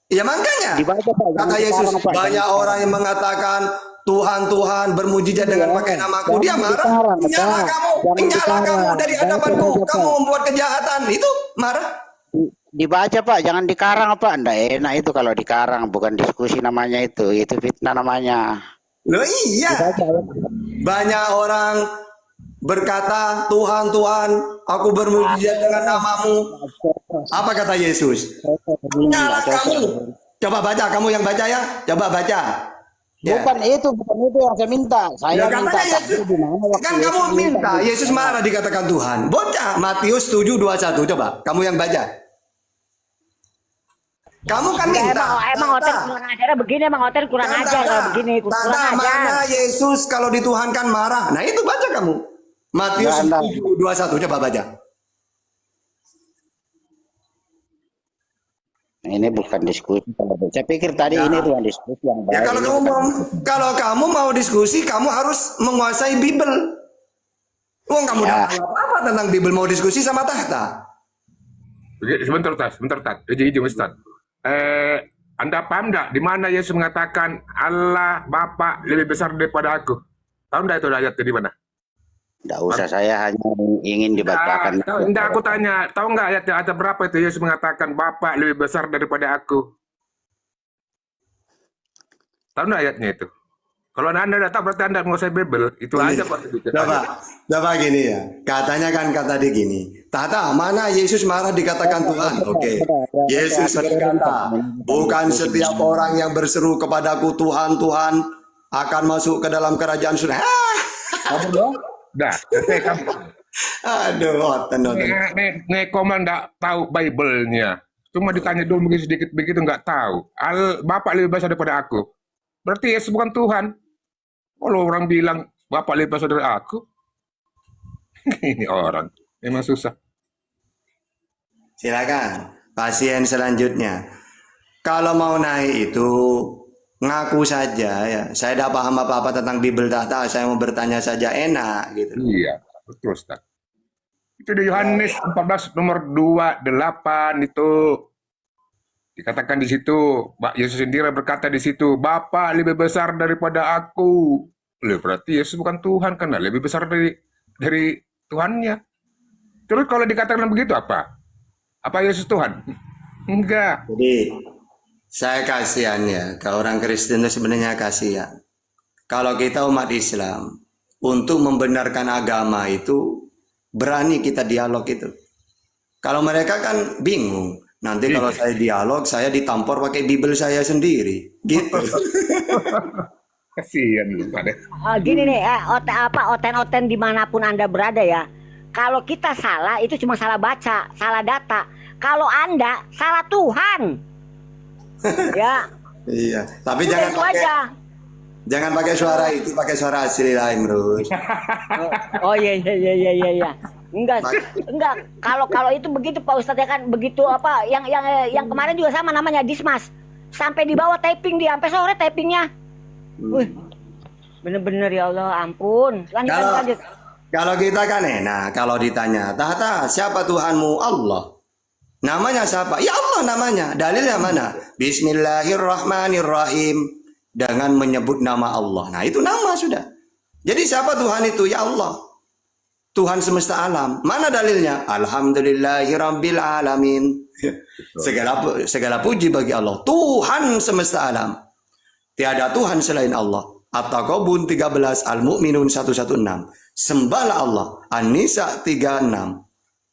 Ya makanya Dibaca Pak, jangan kata Yesus, dikarang Pak, jangan banyak orang dikarang. yang mengatakan Tuhan Tuhan bermujizat Iya, dengan pakai namaku. Dia jangan marah. dikarang Nyala Pak, kamu, jangan nyala kamu dikarang. dari Baca hadapanku. saja Kamu Pak. membuat kejahatan. Itu marah. Dibaca Pak, jangan dikarang Pak. Nggak enak itu kalau dikarang, bukan diskusi namanya itu. Itu fitnah namanya. Loh iya. Dibaca ya. Banyak orang berkata, Tuhan, Tuhan, aku bermujizat dengan namamu. Apa kata Yesus? Nyala Nggak cocok. kamu. Coba baca, kamu yang baca ya. Coba baca. Ya. Bukan itu yang saya minta. Saya Ya minta katanya Yesus, takbir di mana waktu kan kamu Yesus minta minta, gitu. Yesus marah dikatakan Tuhan. Bocah, Matius 7:21, coba, kamu yang baca. Kamu kan Enggak, minta. emang hotel Tata, kurang ajar begini, emang hotel kurang kan ajar kalau Tata, begini, kurang Tata, ajar. mana Yesus kalau dituhankan marah? Nah itu baca kamu. Matius Enggak. 7:21, coba baca. Ini bukan diskusi. Saya pikir tadi Ya, ini bukan diskusi yang ya baik. kalau Ini kamu bukan. mau, kalau kamu mau diskusi, kamu harus menguasai Bible. Wong kamu udah Ya, tahu apa tentang Bible, mau diskusi sama Tahta. Sebentar, Tat. Izin, Ustaz. Anda paham nggak di mana Yesus mengatakan Allah Bapa lebih besar daripada aku? Tahu nggak itu ayatnya di mana? enggak usah, saya hanya ingin dibacakan. Enggak, aku tanya, tahu nggak ayat berapa itu Yesus mengatakan Bapa lebih besar daripada aku? Tahu nggak ayatnya itu? Kalau Anda tidak tahu berarti Anda menguasai Bible. Itu Ini, aja Pak. coba gini ya. Katanya kan kata dia gini. Tata, mana Yesus marah dikatakan Tuhan? Oke. Yesus berkata, bukan setiap orang yang berseru kepadaku Tuhan, Tuhan akan masuk ke dalam kerajaan surga. Kamu dong? Dah, saya kamu. Aduh, oten. Ngekoman nggak tahu Bible-nya. Cuma ditanya dulu mungkin sedikit begitu nggak tahu. Bapak lebih besar daripada aku. Berarti Yesus bukan Tuhan. Kalau orang bilang Bapak lebih besar dari aku, ini orang memang susah. Silakan. Pasien selanjutnya. Kalau mau naik itu ngaku saja ya. Saya tidak paham apa-apa tentang Bible Tahta. Saya mau bertanya saja enak gitu. Iya, betul Ustaz. Itu di Yohanes 14 nomor 28 itu dikatakan di situ, Mbak Yesus sendiri berkata di situ, Bapa lebih besar daripada aku. Loh, berarti Yesus bukan Tuhan karena lebih besar dari Tuhannya. Terus kalau dikatakan begitu apa? Apa Yesus Tuhan? Enggak. Jadi saya kasihan ya. Ke orang Kristen itu sebenarnya kasihan. Kalau kita umat Islam untuk membenarkan agama itu berani kita dialog itu. Kalau mereka kan bingung. Nanti kalau saya dialog, saya ditampor pakai Bible saya sendiri. Gitu. Kasihan lu Pak. Gini nih, oten-oten dimanapun Anda berada ya. Kalau kita salah itu cuma salah baca, salah data. Kalau Anda salah Tuhan, ya. Iya. Tapi Udah jangan itu pakai aja. jangan pakai suara itu, pakai suara asli lah Imrul. Oh iya. Enggak. Kalau itu begitu Pak Ustadz ya kan begitu apa yang kemarin juga sama namanya Dismas. Sampai di bawah taping dia sampai sore tapingnya. Wih. Bener-bener ya Allah, ampun. Lanjut. Kalau kita kan enak, kalau ditanya, Tahta, siapa Tuhanmu? Allah. Namanya siapa? Ya Allah namanya. Dalilnya mana? Bismillahirrahmanirrahim. Dengan menyebut nama Allah. Nah itu nama sudah. Jadi siapa Tuhan itu? Ya Allah. Tuhan semesta alam. Mana dalilnya? Alhamdulillahirabbil alamin. Segala puji bagi Allah. Tuhan semesta alam. Tiada Tuhan selain Allah. At-Taqabun 13, Al-Mu'minun 116. Sembahlah Allah. An-Nisa 36.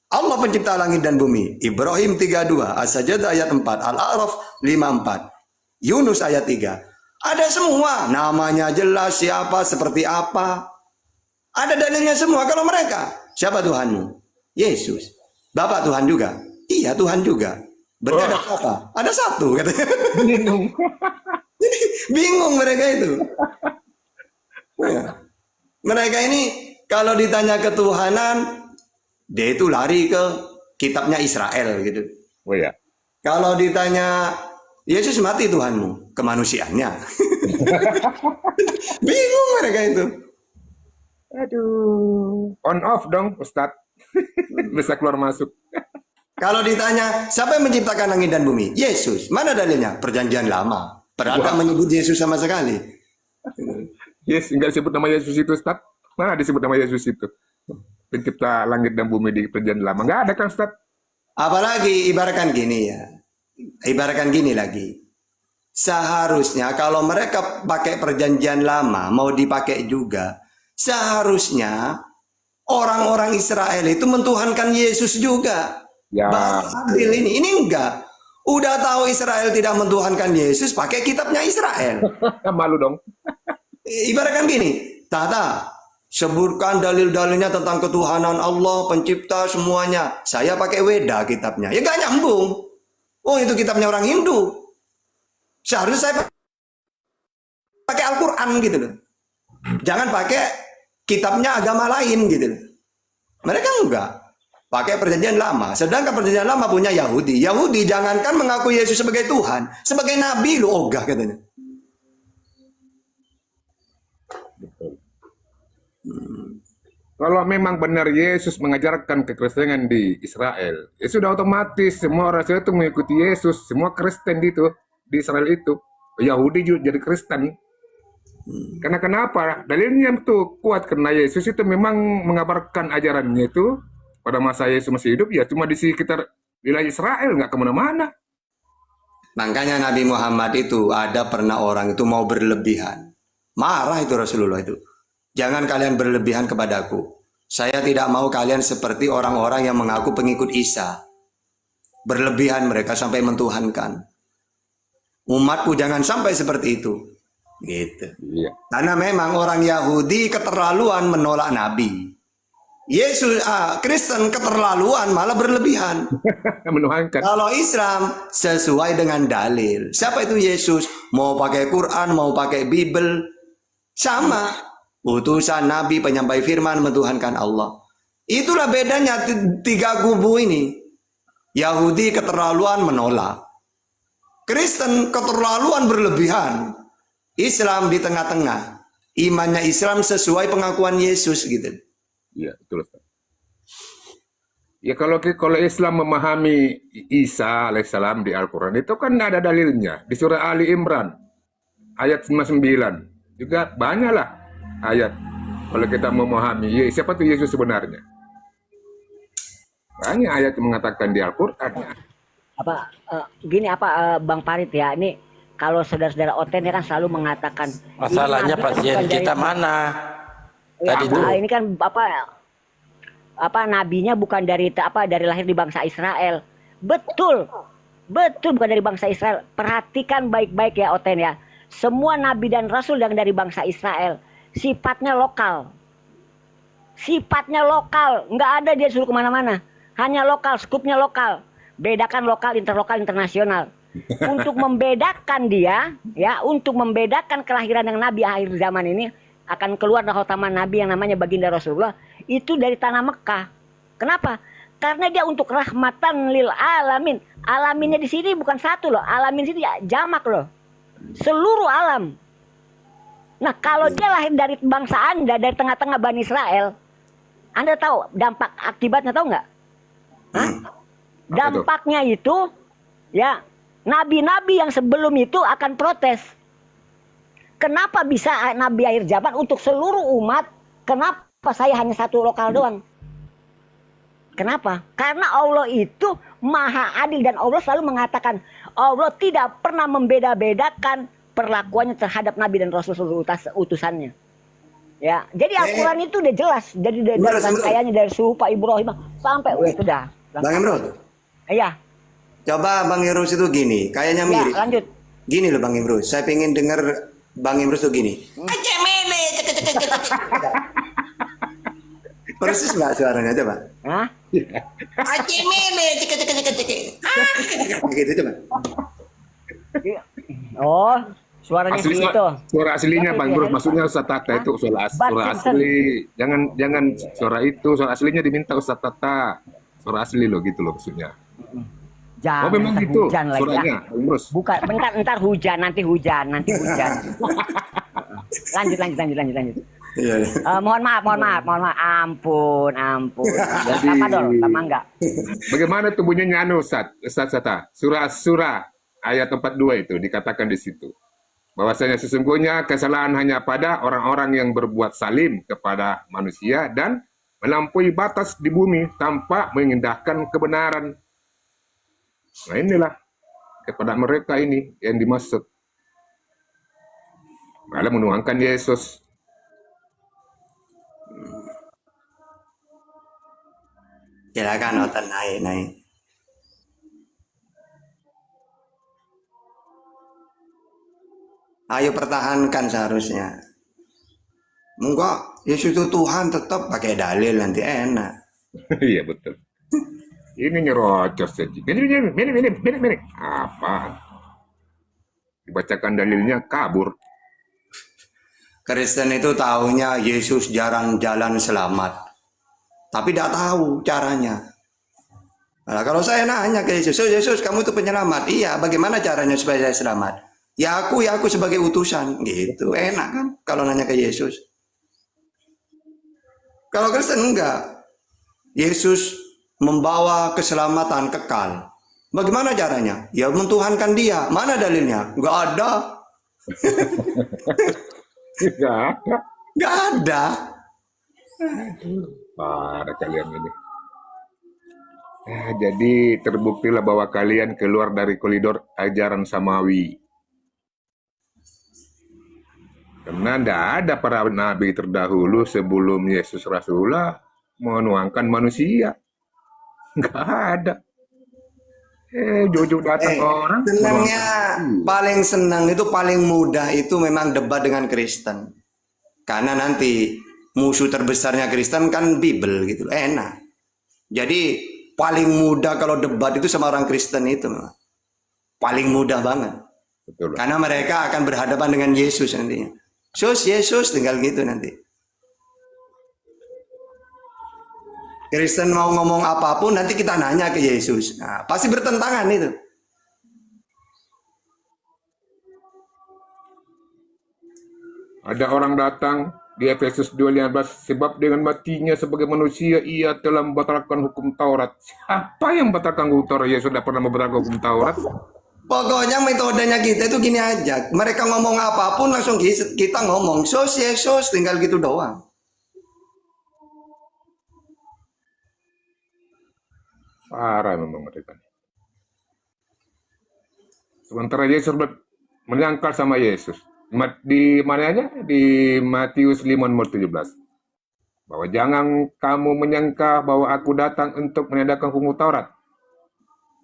Allah pencipta langit dan bumi. Ibrahim 32, As-Sajdah ayat 4, Al-A'raf 54, Yunus ayat 3. Ada semua. Namanya jelas, siapa, seperti apa. Ada dalilnya semua. Kalau mereka, siapa Tuhanmu? Yesus. Bapak Tuhan juga? Iya Tuhan juga. Berarti ada apa? Ada satu katanya. Bingung. Jadi bingung mereka itu. Ya. Mereka ini kalau ditanya ketuhanan, dia itu lari ke kitabnya Israel gitu. Oh ya. Kalau ditanya Yesus mati Tuhanmu, kemanusiaannya. Bingung mereka itu. Aduh. On off dong Ustadz. Bisa keluar masuk. Kalau ditanya, siapa yang menciptakan langit dan bumi? Yesus. Mana dalilnya? Perjanjian lama. Padahal tak menyebut Yesus sama sekali. Yes, enggak disebut nama Yesus itu, Ustaz. Mana disebut nama Yesus itu? Pencipta langit dan bumi di perjanjian lama. Enggak ada kan, Ustaz? Apalagi ibaratkan gini ya. Ibaratkan gini lagi. Seharusnya kalau mereka pakai perjanjian lama, mau dipakai juga, seharusnya orang-orang Israel itu mentuhankan Yesus juga. Ya. Baru adil ini. Ini enggak. Udah tahu Israel tidak mentuhankan Yesus, pakai kitabnya Israel. Malu dong. Ibaratkan gini, Tata, sebutkan dalil-dalilnya tentang ketuhanan Allah, pencipta semuanya. Saya pakai Weda kitabnya. Ya gak nyambung. Oh, itu kitabnya orang Hindu. Seharusnya saya pakai Al-Quran gitu loh. Jangan pakai kitabnya agama lain gitu loh. Mereka enggak. Pakai perjanjian lama. Sedangkan perjanjian lama punya Yahudi. Yahudi jangankan mengaku Yesus sebagai Tuhan. Sebagai Nabi lo ogah katanya. Kalau memang benar Yesus mengajarkan kekristenan di Israel, ya sudah otomatis semua orang Israel itu mengikuti Yesus. Semua Kristen itu di Israel itu, Yahudi juga jadi Kristen. Karena kenapa? Dalilnya itu kuat karena Yesus itu memang mengabarkan ajarannya itu pada masa Yesus masih hidup ya cuma di sekitar wilayah Israel, nggak kemana-mana. Makanya Nabi Muhammad itu ada pernah orang itu mau berlebihan. Marah itu Rasulullah itu. Jangan kalian berlebihan kepadaku. Saya tidak mau kalian seperti orang-orang yang mengaku pengikut Isa. Berlebihan mereka sampai mentuhankan. Umatku jangan sampai seperti itu. Gitu. Iya. Karena memang orang Yahudi keterlaluan menolak Nabi. Yesus, Kristen keterlaluan malah berlebihan. Menuhankan. Kalau Islam sesuai dengan dalil. Siapa itu Yesus? Mau pakai Quran, mau pakai Bible, sama. Utusan Nabi, penyampai firman, mentuhankan Allah. Itulah bedanya tiga kubu ini. Yahudi keterlaluan menolak. Kristen keterlaluan berlebihan. Islam di tengah-tengah. Imannya Islam sesuai pengakuan Yesus gitu. Iya, betul. Ya kalau Islam memahami Isa alaihissalam di Al-Quran itu kan ada dalilnya di surah Ali Imran ayat 59 juga banyaklah ayat kalau kita memahami siapa tuh Yesus sebenarnya. Banyak ayat yang mengatakan di Al-Quran. Bang Farid ya, ini kalau saudara-saudara Oten kan selalu mengatakan masalahnya pasien kita mana tadi tuh ini kan nabinya bukan dari lahir di bangsa Israel. Betul bukan dari bangsa Israel. Perhatikan baik-baik ya Oten ya, semua nabi dan rasul yang dari bangsa Israel sifatnya lokal, nggak ada dia suruh kemana-mana, hanya lokal, skupnya lokal. Bedakan lokal, interlokal, internasional. Untuk membedakan dia, ya, untuk membedakan kelahiran yang nabi akhir zaman ini akan keluar dari khotaman nabi yang namanya baginda Rasulullah itu dari tanah Mekah. Kenapa? Karena dia untuk rahmatan lil alamin. Alaminnya di sini bukan satu loh, alamin sini jamak loh, seluruh alam. Nah kalau dia lahir dari bangsa Anda, dari tengah-tengah Bani Israel, Anda tahu dampak akibatnya, tahu nggak? Dampaknya itu ya nabi-nabi yang sebelum itu akan protes. Kenapa bisa nabi akhir zaman untuk seluruh umat? Kenapa saya hanya satu lokal doang? Kenapa? Karena Allah itu maha adil dan Allah selalu mengatakan Allah tidak pernah membeda-bedakan perlakuannya terhadap nabi dan rasul seluruh utusannya. Ya, jadi Al-Quran itu udah jelas. Jadi dari kayaknya dari suhu Pak Ibrahim sampai sudah. Bang Imrul. Iya. Coba Bang Imrus itu gini, kayaknya mirip. Ya, lanjut. Gini loh Bang Imrus, saya pengen dengar Bang Imrus tuh gini. Persis nggak suaranya coba? Hah? Gitu coba. Oh, suaranya gitu. Suara aslinya Bang Imrus, maksudnya Ustaz Tata itu suara asli. Jangan suara itu, suara aslinya diminta Ustaz Tata. Suara asli loh gitu loh maksudnya. Jangan, memang gitu hujan lagi suaranya, ya. Bang Imrus. Bukan, bentar hujan, nanti hujan. Lanjut. Iya. Mohon maaf. Ampun. Apa dong? Sama enggak? Bagaimana tuh bunyinya Ustaz Sata? Surah ayat 42 itu dikatakan di situ. Bahwasanya sesungguhnya kesalahan hanya pada orang-orang yang berbuat salim kepada manusia dan melampaui batas di bumi tanpa mengindahkan kebenaran. Nah inilah kepada mereka ini yang dimaksud. Malah menuangkan Yesus. Silakan Otan naik. Ayo pertahankan seharusnya. Enggak, Yesus itu Tuhan tetap pakai dalil nanti enak. Iya betul. Ini nyerocos saja. Ini. Apa? Dibacakan dalilnya kabur. Kristen itu tahunya Yesus jarang jalan selamat. Tapi tidak tahu caranya. Nah, kalau saya nanya ke Yesus, Yesus kamu itu penyelamat. Iya, bagaimana caranya supaya saya selamat? Ya aku sebagai utusan. Gitu, enak kan kalau nanya ke Yesus. Kalau Kristen enggak. Yesus membawa keselamatan kekal. Bagaimana caranya? Ya mentuhankan dia. Mana dalilnya? Enggak ada. Enggak ada. Pada kalian ini. Jadi terbuktilah bahwa kalian keluar dari koridor ajaran samawi. Karena tidak ada para nabi terdahulu sebelum Yesus Rasulullah menuangkan manusia. Nggak ada. Jujur datang orang. Senangnya paling senang itu paling mudah itu memang debat dengan Kristen. Karena nanti musuh terbesarnya Kristen kan Bible gitu, enak. Jadi paling mudah kalau debat itu sama orang Kristen itu, paling mudah banget. Betul. Karena mereka akan berhadapan dengan Yesus nantinya. Yesus tinggal gitu nanti. Kristen mau ngomong apapun nanti kita nanya ke Yesus. Nah, pasti bertentangan itu. Ada orang datang di Efesus 2:15, sebab dengan matinya sebagai manusia ia telah membatalkan hukum Taurat. Siapa yang membatalkan hukum Taurat? Yesus sudah pernah membatalkan hukum Taurat. Pokoknya metodenya kita itu gini aja. Mereka ngomong apapun langsung kita ngomong. Yesus tinggal gitu doang. Parah memang mereka. Sementara Yesus menyangkal sama Yesus. Di mananya? Di Matius 5:17. Bahwa jangan kamu menyangka bahwa aku datang untuk menegakkan hukum Taurat,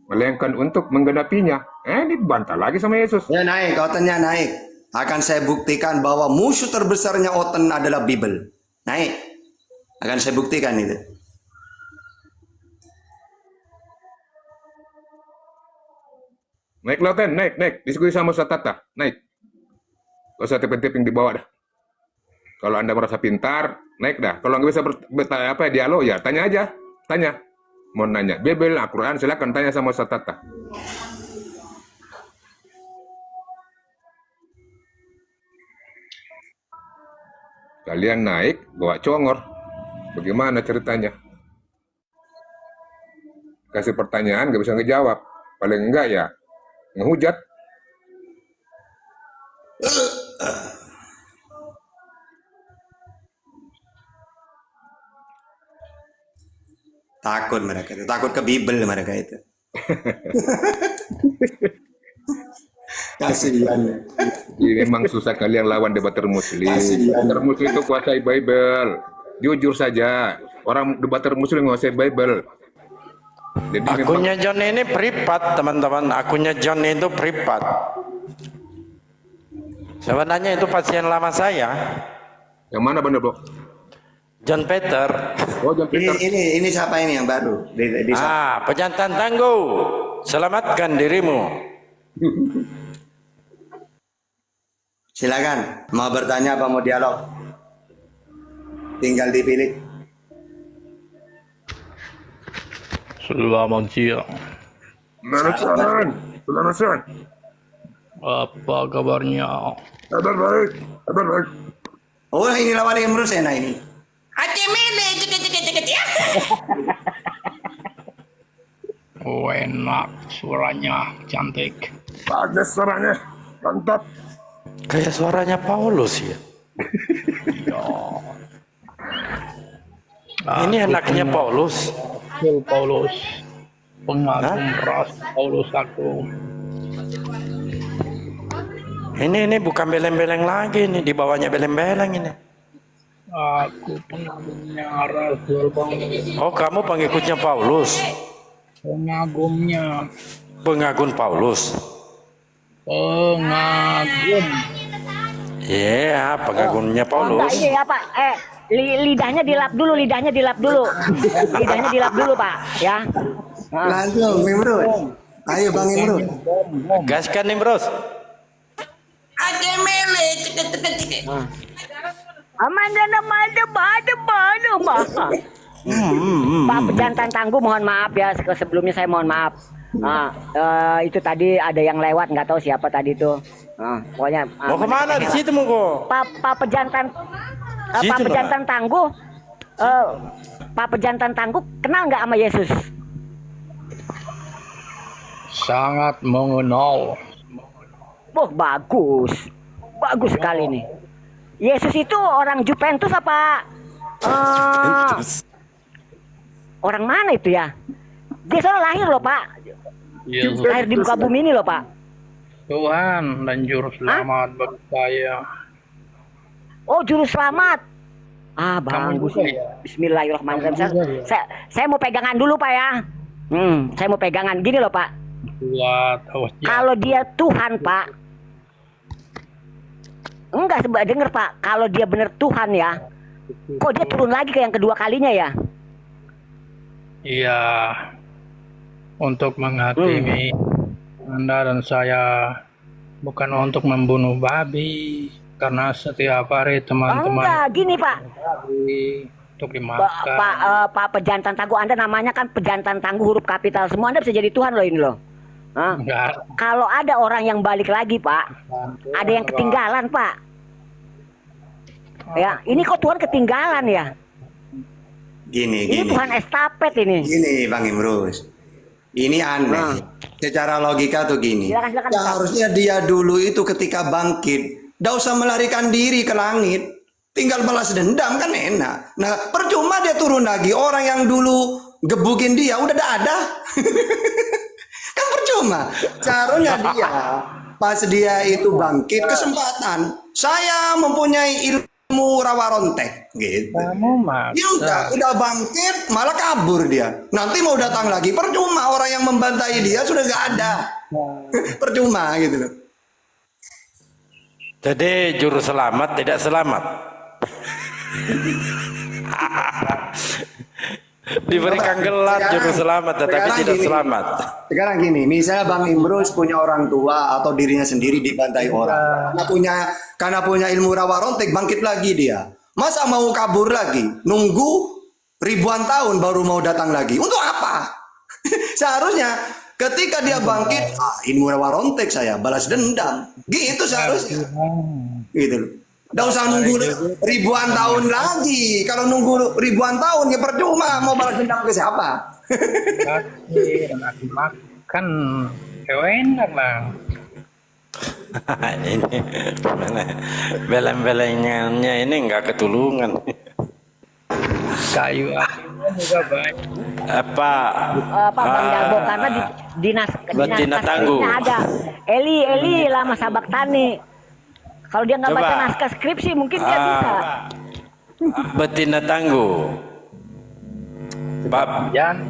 melainkan untuk menggenapinya. Dibantah lagi sama Yesus. Ya naik, Otennya naik. Akan saya buktikan bahwa musuh terbesarnya Oten adalah Bible. Naik. Akan saya buktikan itu. Naik Lauten, naik. Diskusi sama Ustaz Tata, naik. Gak usah tiping-tiping di bawah dah. Kalau Anda merasa pintar, naik dah. Kalau nggak bisa dialog, ya tanya aja. Tanya. Mau nanya Bible, Al-Quran, silakan tanya sama Ustaz Tata. Kalian naik, bawa congor. Bagaimana ceritanya? Kasih pertanyaan, nggak bisa ngejawab. Paling enggak ya, ngehujat. Takut mereka itu, takut ke Bible mereka itu. Kasihan. Ini memang susah kalian lawan debater muslim. Debater muslim itu kuasai Bible. Jujur saja, orang debater muslim menguasai Bible. Jadi Akunnya John ini privat, teman-teman. Akunnya John itu privat. Sebenarnya itu pasien lama saya. Yang mana bener, Bro? John Peter. Oh, John Peter. Ini siapa ini yang baru? Pejantan tangguh. Selamatkan dirimu. Silakan, mau bertanya apa mau dialog? Tinggal dipilih. Selamat siang. Selamat siang. Apa kabarnya? Kabar baik. Oh, ini lawan Imrus enak ini. Oh, enak, suaranya cantik. Bagus suaranya. Mantap. Kayak suaranya Paulus ya. Ini anaknya Paulus. Betul, Paulus. Pengagum ras Paulus aku. Ini bukan beleng-beleng lagi nih, di bawahnya beleng-beleng ini. Aku pengagumnya Rasul Paulus. Oh, kamu pengikutnya Paulus, Pengagumnya. pengagum Paulus. Pengagum. Iya, pengagumnya Oh, enggak, Paulus. ini ya Pak. Lidahnya dilap dulu, lidahnya dilap dulu. Lidahnya dilap dulu, Pak, ya. Langsung Imrus. Ayo Bang Imrus. Gaskan Imrus. Pak Pejantan Tangguh, mohon maaf ya, sebelumnya saya mohon maaf. Itu tadi ada yang lewat, nggak tahu siapa tadi itu. Pokoknya Mau kemana di situ mau kok? Pak Pejantan Pak Situ, Pejantan Tangguh, Pak Pejantan Tangguh kenal nggak sama Yesus? Sangat mengenal. Oh, bagus, bagus sekali nih. Yesus itu orang Juventus apa? Orang mana itu ya? Dia soal lahir loh Pak, Yesus lahir di muka bumi ini loh Pak. Tuhan dan juru selamat bagi saya. Oh, juru selamat. Kamu Bagus. juga ya? Bismillahirrahmanirrahim. Kamu juga ya? Saya mau pegangan dulu Pak ya. Saya mau pegangan gini loh Pak. Buat hostnya. Kalau dia Tuhan Pak, enggak sebab denger Pak. Kalau dia bener Tuhan ya, kok dia turun lagi ke yang kedua kalinya ya? Iya, untuk menghakimi Anda dan saya, bukan untuk membunuh babi, karena setiap hari teman-teman Enggak, gini Pak. babi untuk dimakan. Pak Pejantan Tangguh, Anda namanya kan Pejantan Tangguh huruf kapital semua, Anda bisa jadi Tuhan loh ini loh. Enggak. Kalau ada orang yang balik lagi Pak, ada yang ketinggalan Pak. Ya, ini kok Tuhan ketinggalan ya? Gini. Ini Tuhan estafet ini. Gini Bang Imrus. Ini aneh. Secara logika tuh gini. Silakan, Ya, Pak. harusnya dia dulu itu ketika bangkit, nggak usah melarikan diri ke langit. Tinggal balas dendam kan enak. Nah, percuma dia turun lagi. Orang yang dulu gebukin dia udah ada. Kan percuma. Caranya dia pas dia itu bangkit kesempatan. Saya mempunyai ilmu rawa rontek gitu. Kamu mah Ya udah bangkit malah kabur dia. Nanti mau datang lagi percuma, orang yang membantai dia sudah gak ada. Percuma gitu loh. Jadi juru selamat tidak selamat. Diberikan gelar juru selamat tetapi sekarang tidak gini. selamat. Sekarang gini, misalnya Bang Imrus punya orang tua atau dirinya sendiri dibantai orang. Karena punya ilmu rawa rontek, bangkit lagi dia. Masa mau kabur lagi? Nunggu ribuan tahun baru mau datang lagi. Untuk apa? Seharusnya ketika dia bangkit, ilmu rawa rontek saya balas dendam. Gitu seharusnya. Gitu loh. Nggak usah nunggu ribuan tahun lagi. Kalau nunggu ribuan tahun ya percuma, mau balas dendam ke siapa? nanti makan enak lah. Ini mana beleng-belengnya ini nggak ketulungan. Kayu apinya juga banyak. Pak Bang Darbo, karena di dinas Betina Tangguh. skripsinya ada Eli lama sabak tani. Kalau dia nggak Coba. baca naskah skripsi mungkin dia bisa. Betina Tangguh. Pak, Jangan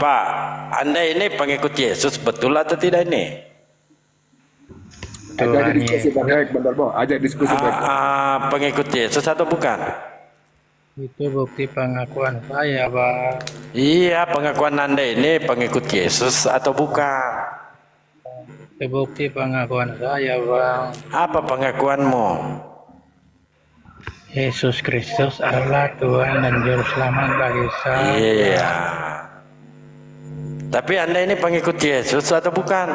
Pak, Anda ini pengikut Yesus betul atau tidak ini? Ajak diskusi baik, Bang Darbo. Ajak diskusi baik. Pengikut Yesus atau bukan? itu bukti pengakuan saya, Bang. Iya, pengakuan Anda ini pengikut Yesus atau bukan? Itu bukti pengakuan saya, Bang. Apa pengakuanmu? Yesus Kristus adalah Tuhan dan Juru Selamat bagi saya. Iya. Tapi Anda ini pengikut Yesus atau bukan?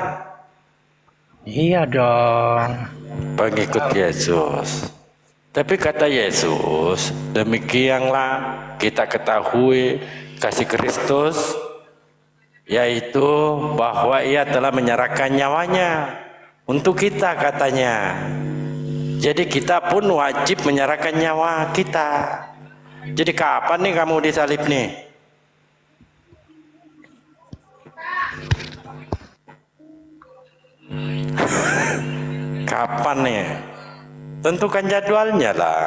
Iya dong. Pengikut Yesus. Tapi kata Yesus, demikianlah kita ketahui kasih Kristus, yaitu bahwa ia telah menyerahkan nyawanya untuk kita, katanya. Jadi kita pun wajib menyerahkan nyawa kita. Jadi kapan nih kamu disalib nih? Kapan nih? Tentukan jadwalnya lah.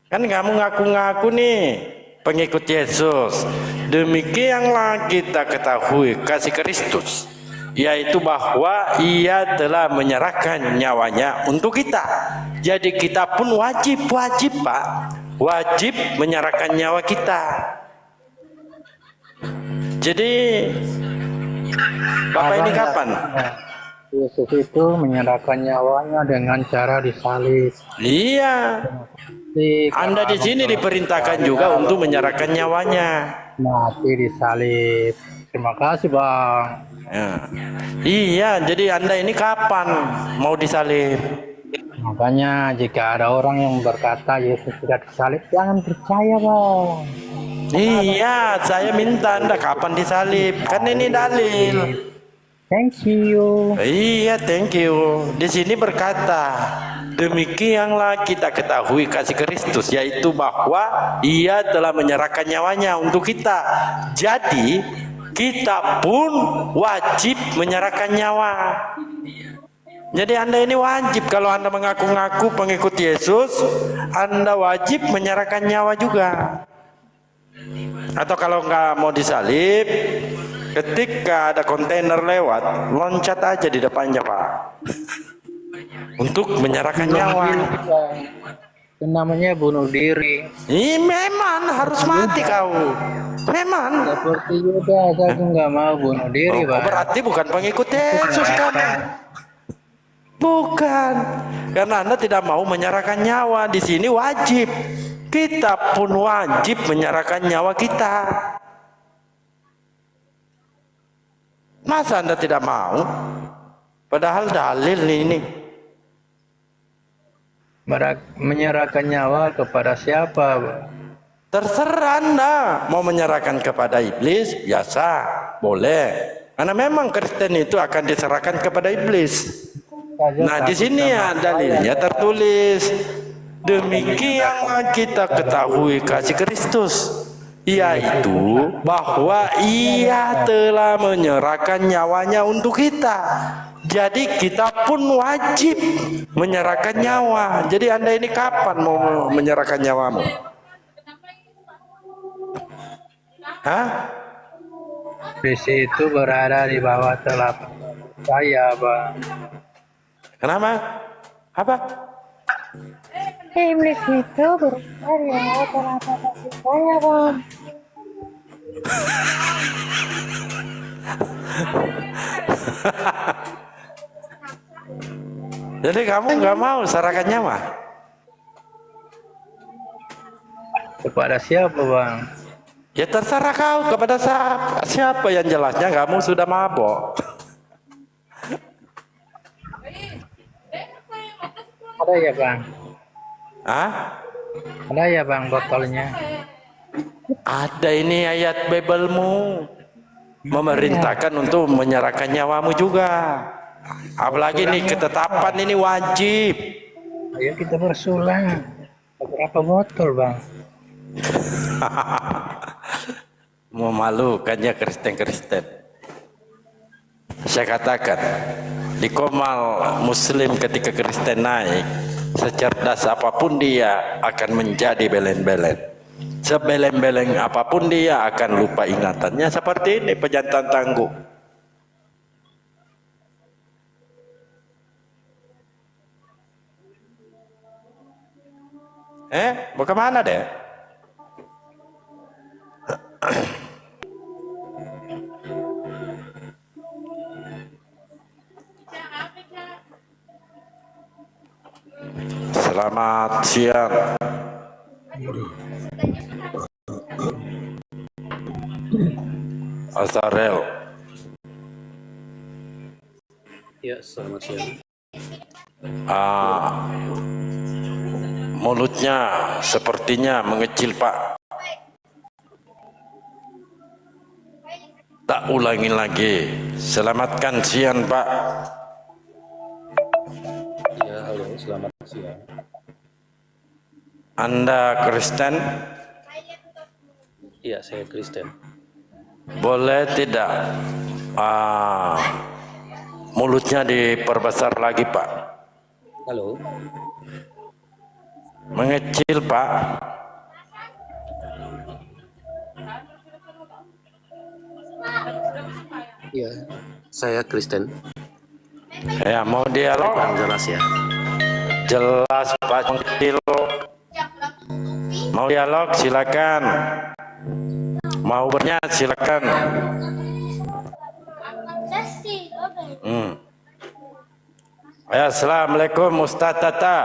Kan kamu ngaku-ngaku nih pengikut Yesus. Demikianlah kita ketahui kasih Kristus, yaitu bahwa ia telah menyerahkan nyawanya untuk kita. Jadi kita pun wajib Pak, wajib menyerahkan nyawa kita. Jadi Bapak ini kapan? Yesus itu menyerahkan nyawanya dengan cara disalib. Iya. Anda di sini diperintahkan juga untuk menyerahkan nyawanya. Mati disalib. Terima kasih Bang. Ya. Iya, jadi Anda ini kapan mau disalib? Makanya jika ada orang yang berkata Yesus tidak disalib, jangan percaya Bang. Iya, saya minta Anda kapan disalib. Kan ini dalil. Thank you. Iya, thank you. Di sini berkata, demikianlah kita ketahui kasih Kristus, yaitu bahwa ia telah menyerahkan nyawanya untuk kita. Jadi kita pun wajib menyerahkan nyawa. Jadi Anda ini wajib, kalau Anda mengaku-ngaku pengikut Yesus, Anda wajib menyerahkan nyawa juga. Atau kalau nggak mau disalib, ketika ada kontainer lewat, loncat aja di depannya Pak, untuk menyerahkan nyawa. Itu namanya bunuh diri. Ini memang harus mati kau. Memang. Seperti Yudas, aku nggak mau bunuh diri Bang. Berarti bukan pengikut Yesus kamu. Bukan. Karena Anda tidak mau menyerahkan nyawa. Di sini wajib. Kita pun wajib menyerahkan nyawa kita. Masa Anda tidak mau? Padahal dalil ini. Menyerahkan nyawa kepada siapa Bang? Terserah Anda mau menyerahkan kepada iblis, biasa, boleh. Karena memang Kristen itu akan diserahkan kepada iblis. Nah, di sini ya dalilnya tertulis, demikianlah kita ketahui kasih Kristus, yaitu bahwa ia telah menyerahkan nyawanya untuk kita. Jadi kita pun wajib menyerahkan nyawa. Jadi Anda ini kapan mau menyerahkan nyawamu? Hah? Visi itu berada di bawah telapak saya Bang. Kenapa? Apa? Iblis itu berada di bawah telapak kaki saya Bang. Jadi kamu nggak mau serahkan nyawa? Kepada siapa Bang? Ya terserah kau, kepada siapa yang jelasnya kamu sudah mabok. Ada ya Bang? Hah? Ada ya Bang botolnya? Ada ini ayat Bibelmu memerintahkan untuk menyerahkan nyawamu juga. Apalagi nih ketetapan ini wajib. Ayo kita bersulang. Berapa botol Bang? Memalukannya Kristen-Kristen. Saya katakan di Komal Muslim ketika Kristen naik, secerdas apapun dia akan menjadi belen-belen. Sebeleng-beleng apapun dia akan lupa ingatannya. Seperti ini pejantan tangguh. Mau kemana deh? Selamat siang. Azarel. Ya, selamat siang. mulutnya sepertinya mengecil, Pak. Tak ulangi lagi. Selamatkan siang, Pak. Ya, halo, selamat siang. Anda Kristen? Iya, saya Kristen. Boleh tidak mulutnya diperbesar lagi, Pak? Halo, Mengecil, Pak. iya, saya Kristen. Ya, mau dialog? Kurang jelas ya. Jelas, Pak. Kecil. Mau dialog, silakan. Mau bertanya, silakan. Ya, assalamualaikum Ustaz Tata.